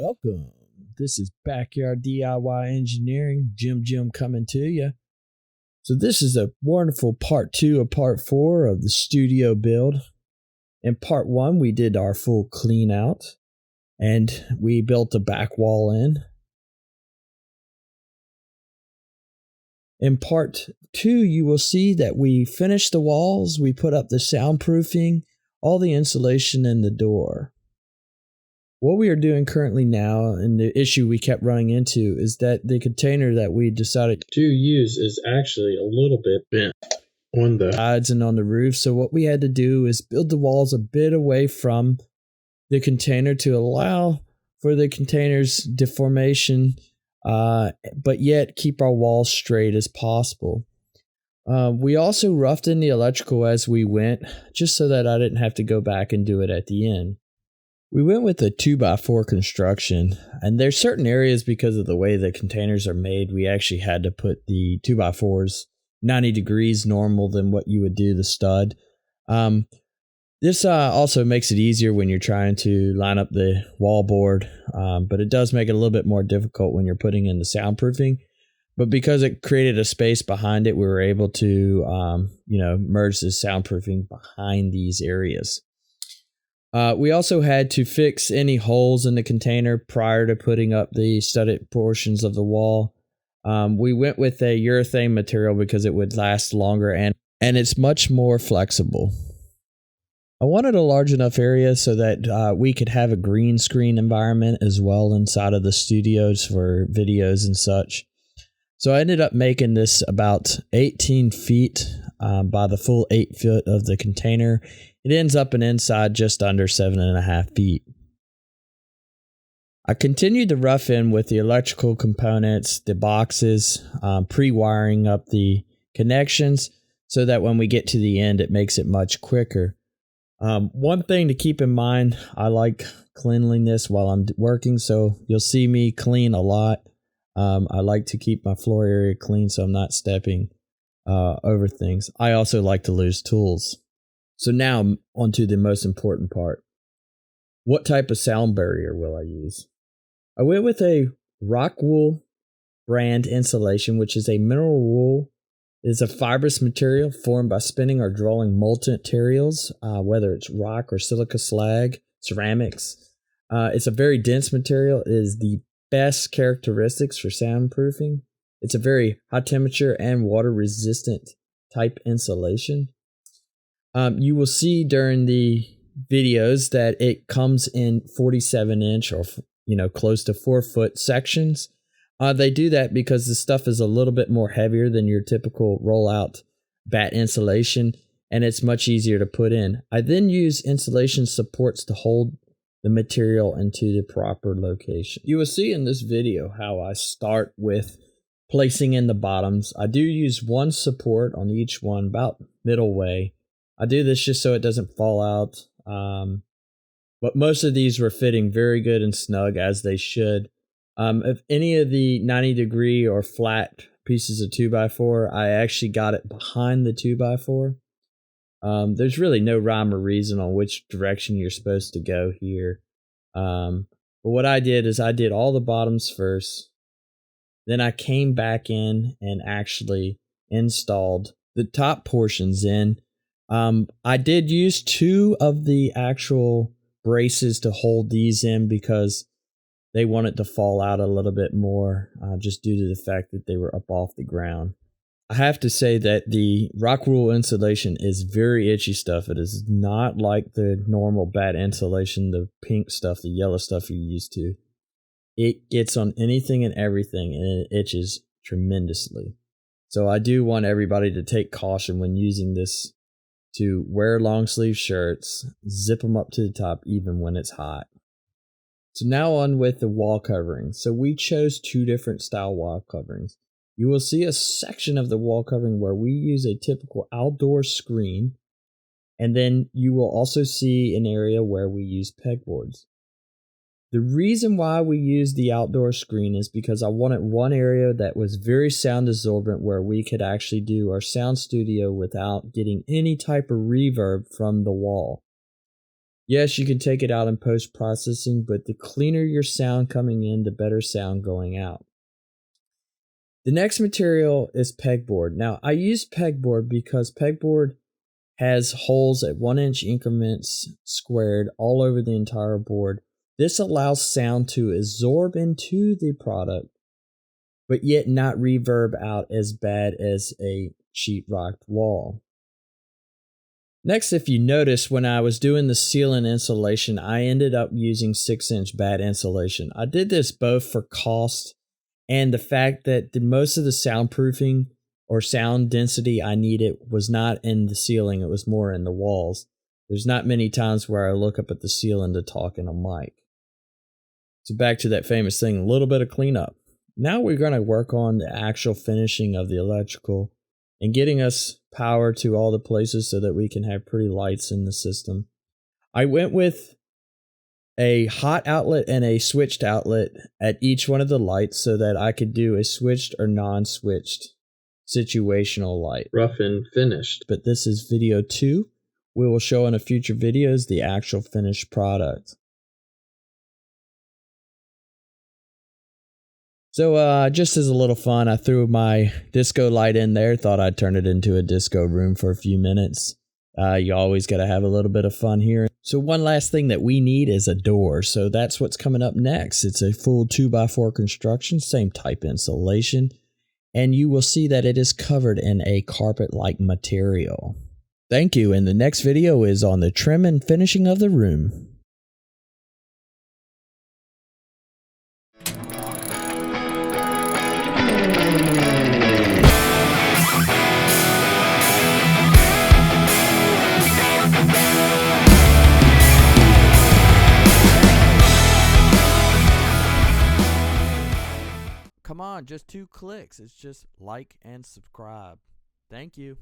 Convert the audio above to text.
Welcome. This is Backyard DIY Engineering. Jim coming to you. So this is a wonderful part 2 of part 4 of the studio build. In part 1, we did our full clean out and we built the back wall in. In part 2, you will see that we finished the walls, we put up the soundproofing, all the insulation in the door. What we are doing currently now, and the issue we kept running into, is that the container that we decided to use is actually a little bit bent on the sides and on the roof. So what we had to do is build the walls a bit away from the container to allow for the container's deformation, but yet keep our walls straight as possible. We also roughed in the electrical as we went, just so that I didn't have to go back and do it at the end. We went with a 2x4 construction, and there's certain areas because of the way the containers are made, we actually had to put the 2x4s 90 degrees normal than what you would do the stud. This also makes it easier when you're trying to line up the wall board, but it does make it a little bit more difficult when you're putting in the soundproofing. But because it created a space behind it, we were able to merge the soundproofing behind these areas. We also had to fix any holes in the container prior to putting up the studded portions of the wall. We went with a urethane material because it would last longer and it's much more flexible. I wanted a large enough area so that we could have a green screen environment as well inside of the studios for videos and such. So I ended up making this about 18 feet by the full 8 foot of the container. It ends up an inside just under 7.5 feet. I continued to rough in with the electrical components, the boxes, pre-wiring up the connections so that when we get to the end, it makes it much quicker. One thing to keep in mind, I like cleanliness while I'm working, so you'll see me clean a lot. I like to keep my floor area clean so I'm not stepping over things. I also like to lose tools. So now on to the most important part. What type of sound barrier will I use? I went with a Rockwool brand insulation, which is a mineral wool. It is a fibrous material formed by spinning or drawing molten materials, whether it's rock or silica slag, ceramics. It's a very dense material. It is the best characteristics for soundproofing. It's a very high temperature and water resistant type insulation. You will see during the videos that it comes in 47-inch or close to 4-foot sections. They do that because the stuff is a little bit more heavier than your typical rollout batt insulation, and it's much easier to put in. I then use insulation supports to hold the material into the proper location. You will see in this video how I start with placing in the bottoms. I do use one support on each one about middle way. I do this just so it doesn't fall out, but most of these were fitting very good and snug as they should. If any of the 90 degree or flat pieces of 2x4, I actually got it behind the 2x4. There's really no rhyme or reason on which direction you're supposed to go here. But what I did is I did all the bottoms first. Then I came back in and actually installed the top portions in. I did use 2 of the actual braces to hold these in because they wanted to fall out a little bit more just due to the fact that they were up off the ground. I have to say that the Rockwool insulation is very itchy stuff. It is not like the normal batt insulation, the pink stuff, the yellow stuff you're used to. It gets on anything and everything, and it itches tremendously. So I do want everybody to take caution when using this, to wear long sleeve shirts, zip them up to the top even when it's hot. So now on with the wall covering. So we chose 2 different style wall coverings. You will see a section of the wall covering where we use a typical outdoor screen, and then you will also see an area where we use pegboards. The reason why we use the outdoor screen is because I wanted one area that was very sound absorbent where we could actually do our sound studio without getting any type of reverb from the wall. Yes, you can take it out in post-processing, but the cleaner your sound coming in, the better sound going out. The next material is pegboard. Now, I use pegboard because pegboard has holes at 1-inch increments squared all over the entire board. This allows sound to absorb into the product, but yet not reverb out as bad as a sheetrocked wall. Next, if you notice, when I was doing the ceiling insulation, I ended up using 6-inch batt insulation. I did this both for cost and the fact that most of the soundproofing or sound density I needed was not in the ceiling, it was more in the walls. There's not many times where I look up at the ceiling to talk in a mic. So back to that famous thing, a little bit of cleanup. Now we're going to work on the actual finishing of the electrical and getting us power to all the places so that we can have pretty lights in the system. I went with a hot outlet and a switched outlet at each one of the lights so that I could do a switched or non-switched situational light. Rough and finished. But this is video 2. We will show in a future videos the actual finished product. So just as a little fun, I threw my disco light in there, thought I'd turn it into a disco room for a few minutes. You always got to have a little bit of fun here. So one last thing that we need is a door. So that's what's coming up next. It's a full 2x4 construction, same type insulation. And you will see that it is covered in a carpet-like material. Thank you. And the next video is on the trim and finishing of the room. Come on, just 2 clicks. It's just like and subscribe. Thank you.